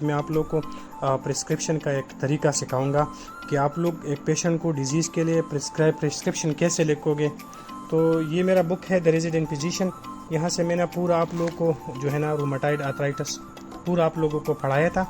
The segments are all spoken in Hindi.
मैं आप लोग को प्रिस्क्रिप्शन का एक तरीका सिखाऊंगा कि आप लोग एक पेशेंट को डिजीज़ के लिए प्रिस्क्रिप्शन कैसे लिखोगे। तो ये मेरा बुक है द रेजिडेंट फिजिशियन। यहाँ से मैंने पूरा आप लोगों को जो है ना रूमेटाइड आर्थराइटिस पूरा आप लोगों को पढ़ाया था।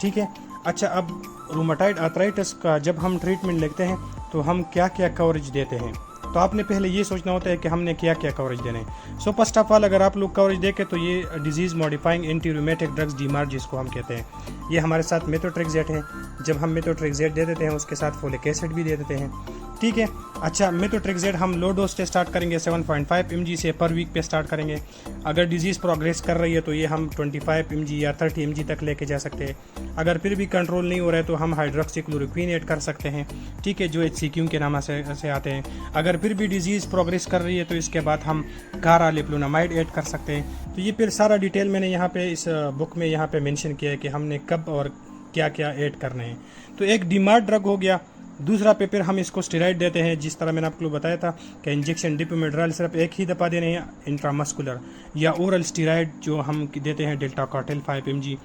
ठीक है। अच्छा, अब रूमेटाइड आर्थराइटिस का जब हम ट्रीटमेंट लिखते हैं तो हम क्या क्या कवरेज देते हैं, तो आपने पहले ये सोचना होता है कि हमने क्या क्या कवरेज देने हैं। सो फर्स्ट ऑफ ऑल अगर आप लोग कवरेज देखें तो ये disease modifying anti rheumatic drugs DMARD जिसको हम कहते हैं, ये हमारे साथ मेथोट्रेक्सेट है। जब हम मेथोट्रेक्सेट दे देते हैं उसके साथ फोलिक एसिड भी दे देते हैं। ठीक है। अच्छा, मेथोट्रेक्सेट हम लो डोज से स्टार्ट करेंगे, 7.5 mg से पर वीक पे स्टार्ट करेंगे। अगर डिजीज़ प्रोग्रेस कर रही है तो ये हम 25 mg या 30 mg तक लेके जा सकते हैं। अगर फिर भी कंट्रोल नहीं हो रहा है तो हम हाइड्रोक्सीक्लोरोक्वीन ऐड कर सकते हैं। ठीक है, जो HCQ के नाम से आते हैं। अगर फिर भी डिजीज़ प्रोग्रेस कर रही है तो इसके बाद हम कारालिफ्लोनामाइड ऐड कर सकते हैं। तो ये फिर सारा डिटेल मैंने यहाँ पे इस बुक में यहाँ पे मेंशन किया है कि हमने कब और क्या क्या ऐड करने हैं। तो एक डीमार ड्रग हो गया। दूसरा पे फिर हम इसको स्टेरॉइड देते हैं, जिस तरह मैंने आपको बताया था कि इंजेक्शन डिपेमेड्राल सिर्फ एक ही दफ़ा देने हैं इंट्रामस्कुलर, या ओरल स्टेरॉइड जो हम देते हैं delta cartel 5 mg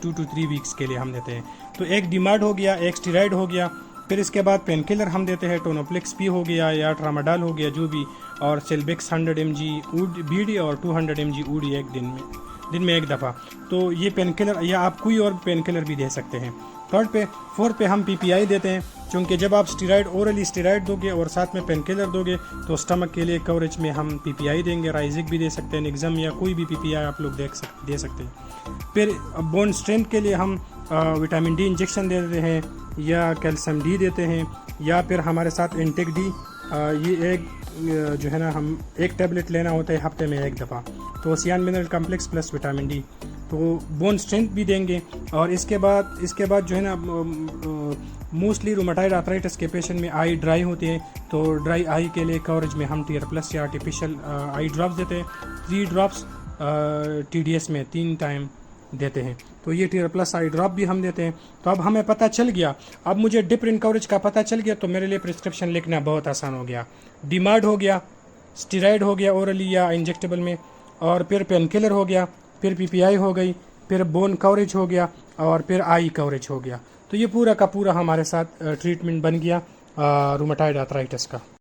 2 to 3 weeks के लिए हम देते हैं। तो एक डीमार्ड हो गया, एक स्टेरॉइड हो गया। फिर इसके बाद पेन किलर हम देते हैं, टोनोप्लेक्स पी हो गया या ट्रामाडाल हो गया जो भी, और सेल्बिक्स 100 mg बीडी और 200 mg ऊडी एक दिन में एक दफ़ा। तो ये पेन किलर, या आप कोई और पेन किलर भी दे सकते हैं। फोर्थ पे हम PPI देते हैं, क्योंकि जब आप स्टेरॉइड ओरली स्टेरॉइड दोगे और साथ में पेन किलर दोगे तो स्टमक के लिए कवरेज में हम PPI देंगे। राइजिक भी दे सकते हैं, निग्जम या कोई भी PPI आप लोग दे सकते हैं। फिर बोन स्ट्रेंथ के लिए हम विटामिन D इंजेक्शन दे देते हैं, या कैल्शियम D देते हैं, या फिर हमारे साथ इंटेक D, ये एक जो है ना हम एक टैबलेट लेना होता है हफ्ते में एक दफ़ा। तो सियान mineral complex plus vitamin D, तो बोन स्ट्रेंथ भी देंगे। और इसके बाद जो है ना मोस्टली रूमेटाइड आर्थराइटिस के पेशेंट में आई ड्राई होती है, तो ड्राई आई के लिए कवरेज में हम टीयर प्लस या आर्टिफिशियल आई ड्रॉप्स देते हैं। 3 ड्रॉप्स TDS में 3 टाइम देते हैं। तो ये टीयर प्लस आई ड्रॉप भी हम देते हैं। तो अब हमें पता चल गया, अब मुझे डिफरेंट कवरेज का पता चल गया, तो मेरे लिए प्रिस्क्रिप्शन लिखना बहुत आसान हो गया। डीमार्ड हो गया, स्टेरॉइड हो गया ओरली या इंजेक्टेबल में, और फिर पेन किलर हो गया, फिर PPI हो गई, फिर बोन कवरेज हो गया, और फिर आई कवरेज हो गया। तो ये पूरा का पूरा हमारे साथ ट्रीटमेंट बन गया रूमेटाइड आर्थराइटिस का।